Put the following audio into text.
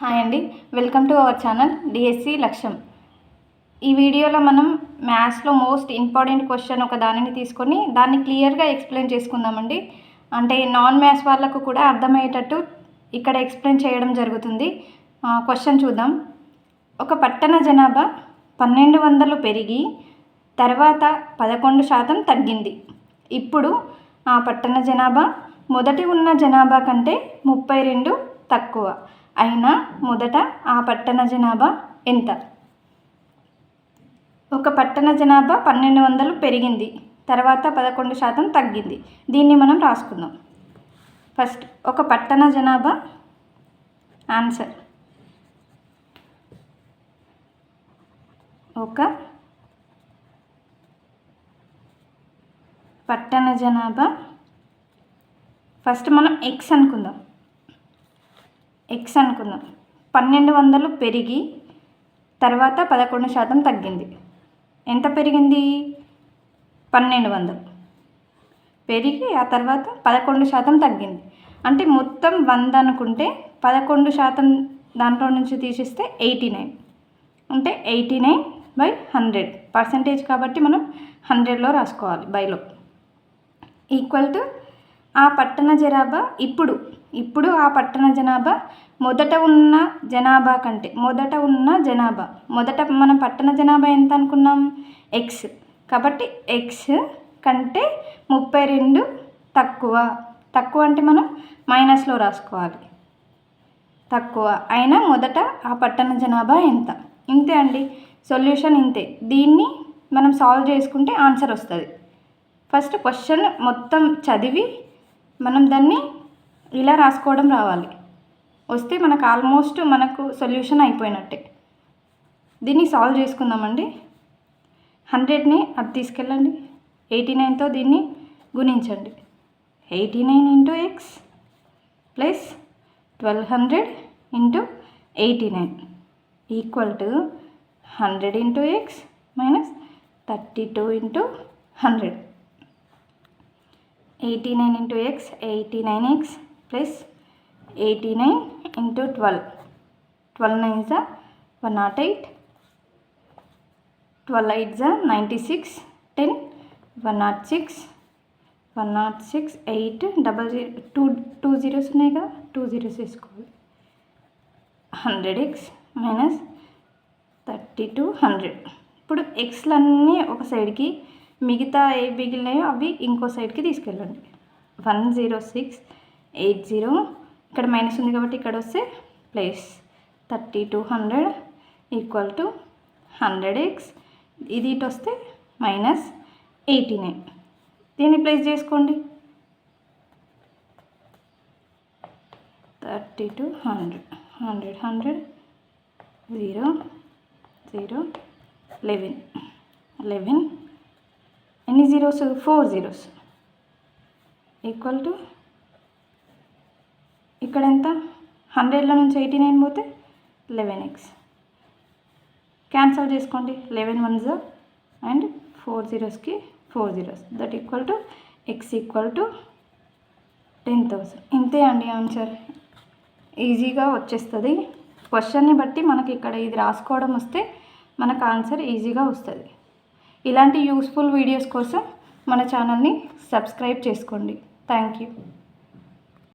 Hi అండి, welcome to our channel DSC లక్ష్యం. ఈ వీడియోలో మనం మ్యాథ్స్లో మోస్ట్ ఇంపార్టెంట్ క్వశ్చన్ ఒక దానిని తీసుకొని దాన్ని క్లియర్గా ఎక్స్ప్లెయిన్ చేసుకుందామండి. అంటే నాన్ మ్యాథ్స్ వాళ్ళకు కూడా అర్థమయ్యేటట్టు ఇక్కడ ఎక్స్ప్లెయిన్ చేయడం జరుగుతుంది. క్వశ్చన్ చూద్దాం. ఒక పట్టణ జనాభా 1200 పెరిగి తర్వాత 11% తగ్గింది. ఇప్పుడు ఆ పట్టణ జనాభా మొదటి ఉన్న జనాభా కంటే 32 తక్కువ. అయినా మొదట ఆ పట్టణ జనాభా ఎంత? ఒక పట్టణ జనాభా 1200 పెరిగింది, తర్వాత 11% తగ్గింది. దీన్ని మనం రాసుకుందాం. ఫస్ట్ ఒక పట్టణ జనాభా ఆన్సర్. ఒక పట్టణ జనాభా ఫస్ట్ మనం ఎక్స్ అనుకుందాం. 1200 పెరిగి తర్వాత 11% తగ్గింది. ఎంత పెరిగింది? 1200 పెరిగి ఆ తర్వాత 11% తగ్గింది. అంటే మొత్తం 100 అనుకుంటే 11% దాంట్లో నుంచి తీసిస్తే 89. అంటే 89/100 పర్సంటేజ్ కాబట్టి మనం 100లో రాసుకోవాలి, బైలో. ఈక్వల్ టు ఆ పట్టణ జనాభా ఇప్పుడు ఆ పట్టణ జనాభా మొదట ఉన్న జనాభా కంటే మొదట మనం పట్టణ జనాభా ఎంత అనుకున్నాం? ఎక్స్. కాబట్టి ఎక్స్ కంటే 32 తక్కువ అంటే మనం మైనస్లో రాసుకోవాలి. తక్కువ అయినా మొదట ఆ పట్టణ జనాభా ఎంత? ఇంతే అండి, సొల్యూషన్ ఇంతే. దీన్ని మనం సాల్వ్ చేసుకుంటే ఆన్సర్ వస్తుంది. ఫస్ట్ క్వశ్చన్ మొత్తం చదివి మనం దాన్ని ఇలా రాసుకోవడం రావాలి. వస్తే మనకు ఆల్మోస్ట్ సొల్యూషన్ అయిపోయినట్టే. దీన్ని సాల్వ్ చేసుకుందామండి. 100ని అది తీసుకెళ్ళండి, 89తో దీన్ని గుణించండి. 89 × x plus 1200 × 89 equal to 100 × x minus 32 × 100. 89 × x 89x plus 89 × 12. 12 9s 108, 12 8s 96, 10 106, 8 2 zeros ఉన్నాయి కదా, 2 zeros వేసుకోవాలి. 100x minus 32 100. ఇప్పుడు ఎక్స్లన్నీ ఒక సైడ్కి, మిగతా ఏ మిగిలినాయో అవి ఇంకో సైడ్కి తీసుకెళ్ళండి. 10680, ఇక్కడ మైనస్ ఉంది కాబట్టి ఇక్కడ వస్తే ప్లస్ 3200 ఈక్వల్ టు 100x, ఇది ఇటు వస్తే మైనస్ 89. దీన్ని ప్లేస్ చేసుకోండి. 3200 100 100 0 0 11 ఎన్ని జీరోస్? 4 zeros ఈక్వల్ టు ఇక్కడ ఎంత? 100లో నుంచి 89 పోతే 11x. క్యాన్సల్ చేసుకోండి. 11 1s and 4 zeros 4 zeros, that equal to x equal to 10,000. ఇంతే అండి ఆన్సర్. ఈజీగా వచ్చేస్తుంది. క్వశ్చన్ని బట్టి మనకి ఇక్కడ ఇది రాసుకోవడం వస్తే మనకు ఆన్సర్ ఈజీగా వస్తుంది. ఇలాంటి యూస్ఫుల్ వీడియోస్ కోసం మన ఛానల్ని సబ్స్క్రైబ్ చేసుకోండి. Thank you.